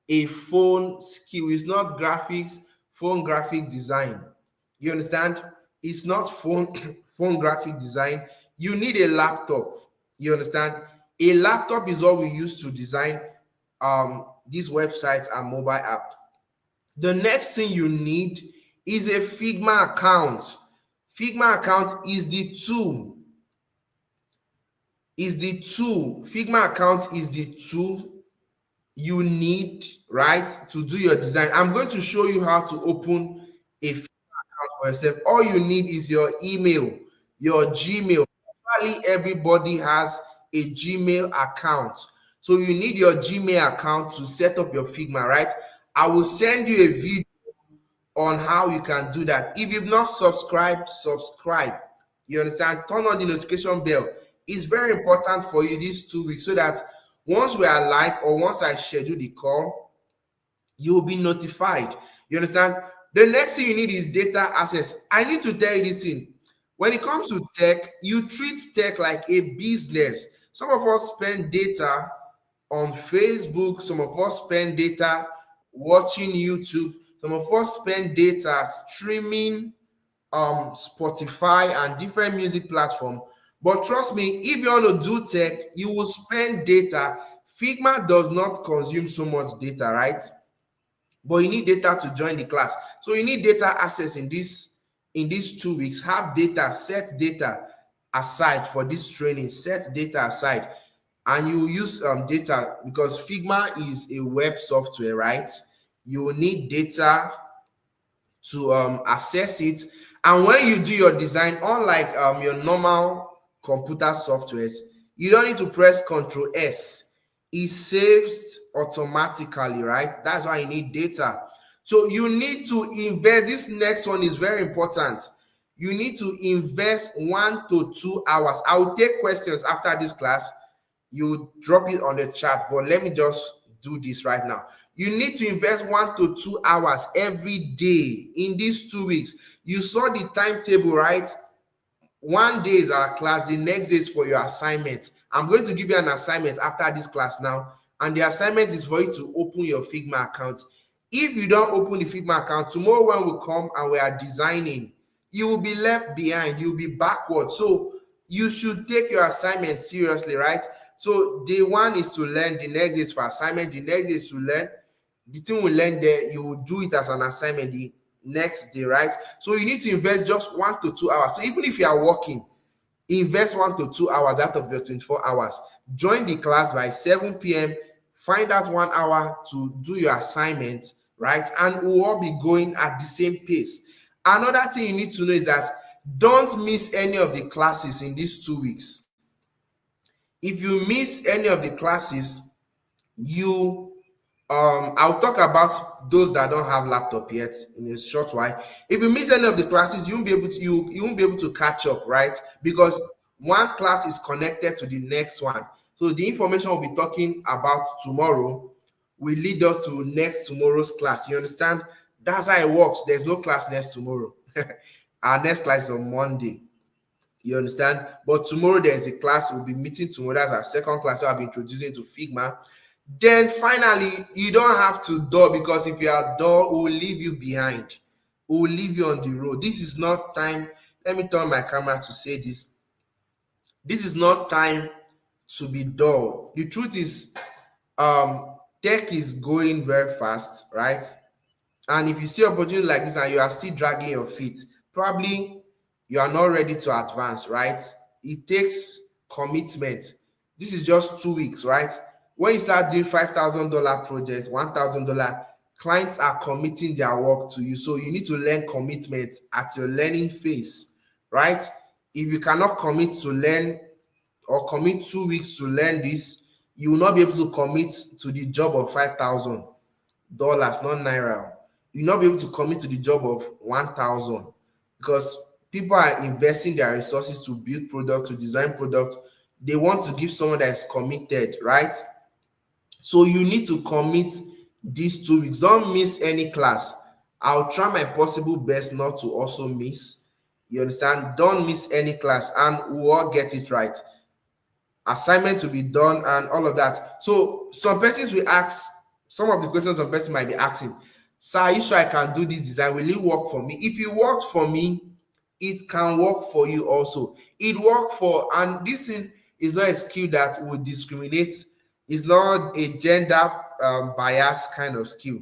a phone skill, it's not graphics, phone graphic design. You understand? It's not phone phone graphic design. You need a laptop. You understand? A laptop is what we use to design these websites and mobile app. The next thing you need is a Figma account. Figma account is the tool. Figma account is the tool you need, right, to do your design. I'm going to show you how to open a Figma account for yourself. All you need is your email, your Gmail. Probably everybody has a Gmail account. So you need your Gmail account to set up your Figma, right? I will send you a video on how you can do that. If you've not subscribed, subscribe. You understand? Turn on the notification bell. It's very important for you these 2 weeks so that once we are live or once I schedule the call, you'll be notified. You understand? The next thing you need is data access. I need to tell you this thing. When it comes to tech, you treat tech like a business. Some of us spend data on Facebook. Some of us spend data watching YouTube. Some Number four, spend data streaming Spotify and different music platform. But trust me, if you want to do tech, you will spend data. Figma does not consume so much data, right? But you need data to join the class. So you need data access in these 2 weeks. Have data, set data aside for this training, set data aside, and you will use data because Figma is a web software, right? You will need data to access it. And when you do your design, unlike your normal computer softwares, you don't need to press Ctrl S. It saves automatically, right? That's why you need data. So you need to invest. This next one is very important. You need to invest 1 to 2 hours. I will take questions after this class. You drop it on the chat, but let me just do this right now. You need to invest 1 to 2 hours every day in these 2 weeks. You saw the timetable, right? One day is our class, the next day is for your assignment. I'm going to give you an assignment after this class now, and the assignment is for you to open your Figma account. If you don't open the Figma account, tomorrow when we come and we are designing, you will be left behind, you'll be backward. So you should take your assignment seriously, right? So day one is to learn, the next day is for assignment, the next day is to learn. The thing we learn there, you will do it as an assignment the next day, right? So you need to invest just 1 to 2 hours. So even if you are working, invest 1 to 2 hours out of your 24 hours. Join the class by 7 p.m. Find out 1 hour to do your assignment, right? And we'll all be going at the same pace. Another thing you need to know is that don't miss any of the classes in these 2 weeks. If you miss any of the classes, you I'll talk about those that don't have laptop yet in a short while. If you miss any of the classes, you won't be able to you won't be able to catch up, right? Because one class is connected to the next one. So the information we'll be talking about tomorrow will lead us to next tomorrow's class. You understand? That's how it works. There's no class next tomorrow. Our next class is on Monday. You understand? But tomorrow there's a class. We'll be meeting tomorrow. That's our second class. So I'll be introducing to Figma. Then finally, you don't have to dull, because if you are dull, we will leave you behind. We will leave you on the road. This is not time. Let me turn my camera to say this. This is not time to be dull. The truth is, tech is going very fast, right? And if you see opportunity like this and you are still dragging your feet, probably you are not ready to advance, right? It takes commitment. This is just 2 weeks, right? When you start doing $5,000 project, $1,000, clients are committing their work to you. So you need to learn commitment at your learning phase, right? If you cannot commit to learn or commit 2 weeks to learn this, you will not be able to commit to the job of $5,000, not naira. You'll not be able to commit to the job of 1,000, because people are investing their resources to build product, to design product. They want to give someone that is committed, right? So you need to commit these 2 weeks. Don't miss any class. I'll try my possible best not to also miss. You understand? Don't miss any class, and we'll all get it right. Assignment to be done and all of that. So some persons will ask, some of the questions some person might be asking, sir, are you sure I can do this design? Will it work for me? If it works for me, it can work for you also. It worked for, and this is not a skill that will discriminate. It's not a gender bias kind of skill.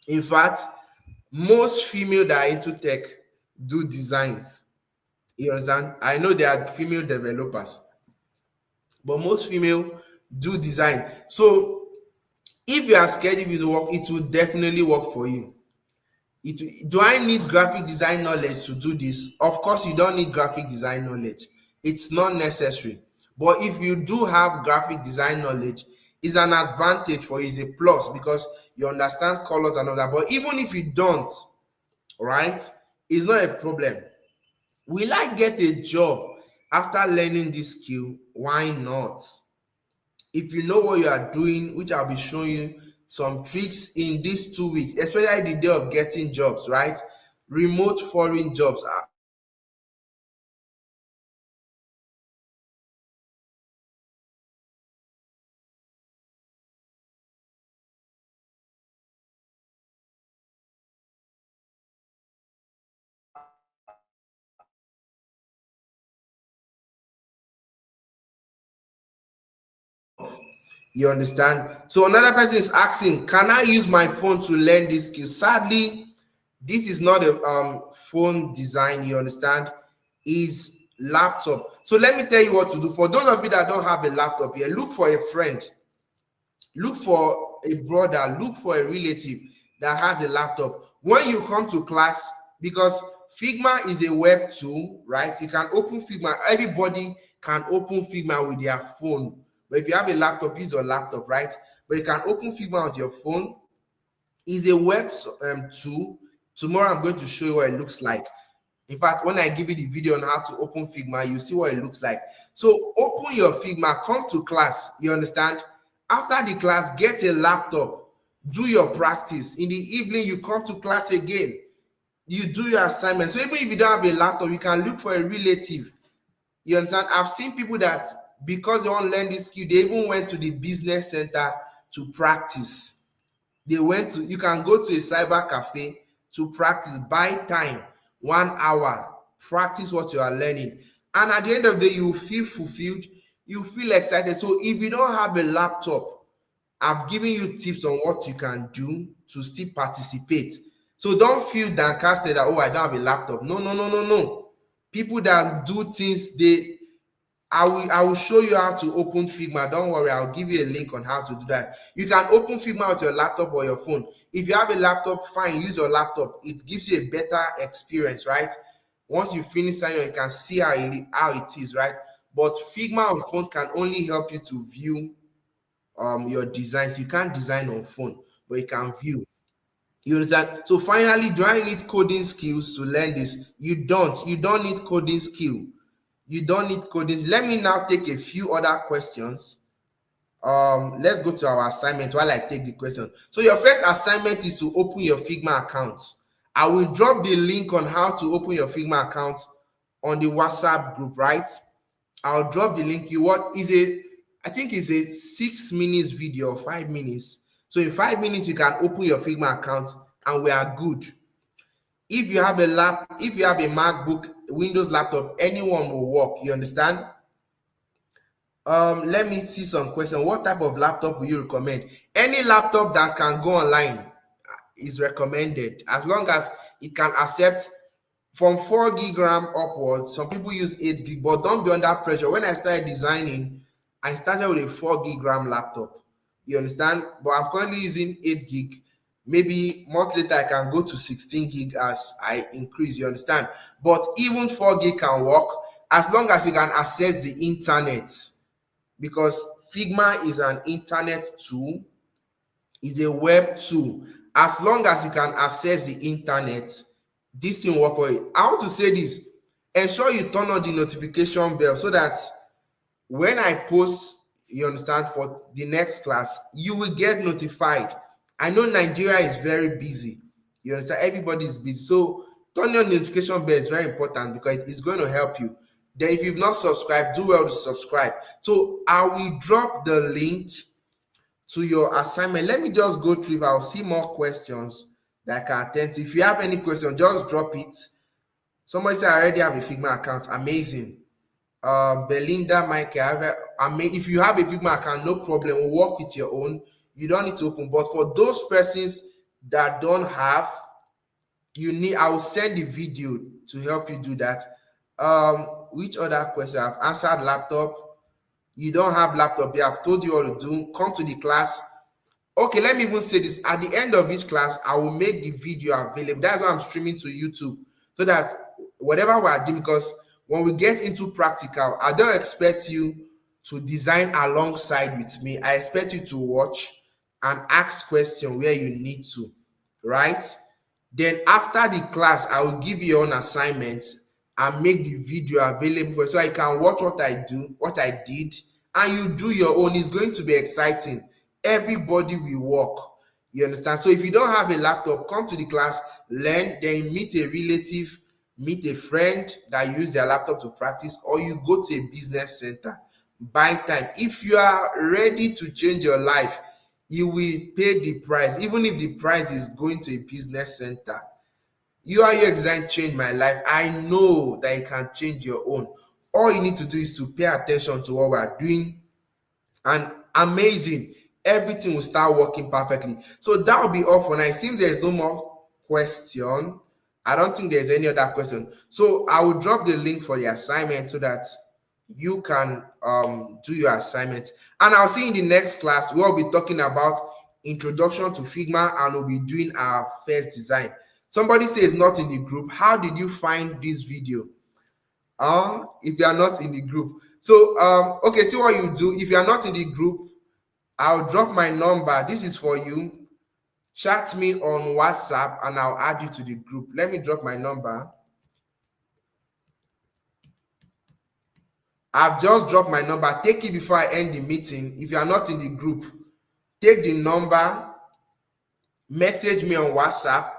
In fact, most female that are into tech do designs. You understand? I know there are female developers, but most female do design. So if you are scared, if it work, it will definitely work for you. Do I need graphic design knowledge to do this? Of course, you don't need graphic design knowledge. It's not necessary. But if you do have graphic design knowledge, it's an advantage for you. It's a plus because you understand colors and all that. But even if you don't, right, it's not a problem. Will I get a job after learning this skill? Why not? If you know what you are doing, which I'll be showing you some tricks in these 2 weeks, especially the day of getting jobs, right? Remote foreign jobs. You understand? So another person is asking, can I use my phone to learn this skill? Sadly, this is not a phone design, you understand? Is laptop. So let me tell you what to do. For those of you that don't have a laptop here, look for a friend, look for a brother, look for a relative that has a laptop. When you come to class, because Figma is a web tool, right? You can open Figma. Everybody can open Figma with their phone. But if you have a laptop, use your laptop, right? But you can open Figma with your phone. It's a web tool. Tomorrow I'm going to show you what it looks like. In fact, when I give you the video on how to open Figma, you see what it looks like. So open your Figma, come to class, you understand? After the class, get a laptop, do your practice. In the evening, you come to class again, you do your assignment. So even if you don't have a laptop, you can look for a relative. You understand? I've seen people that because they want to learn this skill, they even went to the business center to practice. They went to, you can go to a cyber cafe to practice, buy time, 1 hour, practice what you are learning. And at the end of the day, you feel fulfilled, you feel excited. So if you don't have a laptop, I've given you tips on what you can do to still participate. So don't feel downcasted that, oh, I don't have a laptop. No, no, no, no, no. People that do things, I will show you how to open Figma. Don't worry, I'll give you a link on how to do that. You can open Figma with your laptop or your phone. If you have a laptop, fine, use your laptop. It gives you a better experience, right? Once you finish signing, you can see how it is, right? But Figma on phone can only help you to view your designs. You can't design on phone, but you can view. You understand? So finally, do I need coding skills to learn this? You don't need coding skill. You don't need coding. Let me now take a few other questions. Let's go to our assignment while I take the question. So your first assignment is to open your Figma account. I will drop the link on how to open your Figma account on the WhatsApp group, right? I'll drop the link. I think it's a 6 minutes video or 5 minutes. So in 5 minutes, you can open your Figma account and we are good. If you have a MacBook, Windows laptop, anyone will work. You understand? Let me see some question. What type of laptop will you recommend? Any laptop that can go online is recommended, as long as it can accept from 4 gig RAM upwards. Some people use 8 gig, but don't be under pressure. When I started designing, I started with a 4 gig RAM laptop. You understand? But I'm currently using 8 gig. Maybe months later I can go to 16 gig as I increase. You understand? But even 4 gig can work as long as you can access the internet, because Figma is an internet tool, is a web tool. As long as you can access the internet, this thing work for you. I want to say this: ensure you turn on the notification bell so that when I post, you understand, for the next class, you will get notified. I know Nigeria is very busy. You understand? Everybody is busy. So turn on notification bell is very important because it's going to help you. Then if you've not subscribed, do well to subscribe. So I will drop the link to your assignment. Let me just go through. I'll see more questions that I can attend to. If you have any question, just drop it. Somebody said I already have a Figma account. Amazing. Belinda, Michael, if you have a Figma account, no problem. We'll work with your own. You don't need to open. But for those persons that don't have, I will send the video to help you do that. Which other question? I've answered laptop. You don't have laptop. I've told you what to do. Come to the class. Okay, let me even say this. At the end of each class, I will make the video available. That's why I'm streaming to YouTube, so that whatever we are doing, because when we get into practical, I don't expect you to design alongside with me. I expect you to watch and ask questions where you need to, right? Then after the class, I will give you your own assignment and make the video available for you, so I can watch what I do, what I did, and you do your own. It's going to be exciting. Everybody will work. You understand? So if you don't have a laptop, come to the class, learn, then meet a relative, meet a friend that use their laptop to practice, or you go to a business center, buy time. If you are ready to change your life, you will pay the price, even if the price is going to a business center. UI design changed my life. I know that you can change your own. All you need to do is to pay attention to what we are doing, and amazing. Everything will start working perfectly. So that will be all for now. It seems there's no more question. I don't think there's any other question. So I will drop the link for the assignment so that you can do your assignment. And I'll see you in the next class. We'll be talking about introduction to Figma and we'll be doing our first design. Somebody says not in the group. How did you find this video? If you are not in the group. So okay, see what you do. If you are not in the group, I'll drop my number. This is for you. Chat me on WhatsApp and I'll add you to the group. Let me drop my number. I've just dropped my number. Take it before I end the meeting. If you are not in the group, take the number, message me on WhatsApp,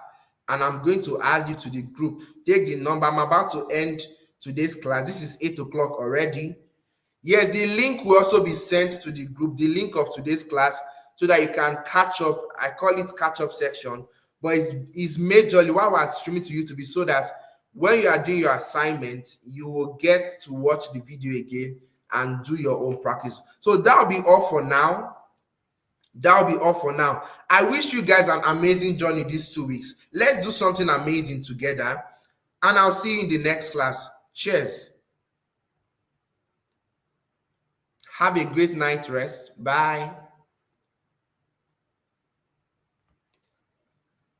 and I'm going to add you to the group. Take the number. I'm about to end today's class. This is 8 o'clock already. Yes, the link will also be sent to the group, the link of today's class, so that you can catch up. I call it catch up section, but it's majorly why we're streaming to YouTube so that when you are doing your assignment, you will get to watch the video again and do your own practice. So that'll be all for now. That'll be all for now. I wish you guys an amazing journey these 2 weeks. Let's do something amazing together, and I'll see you in the next class. Cheers. Have a great night rest. Bye.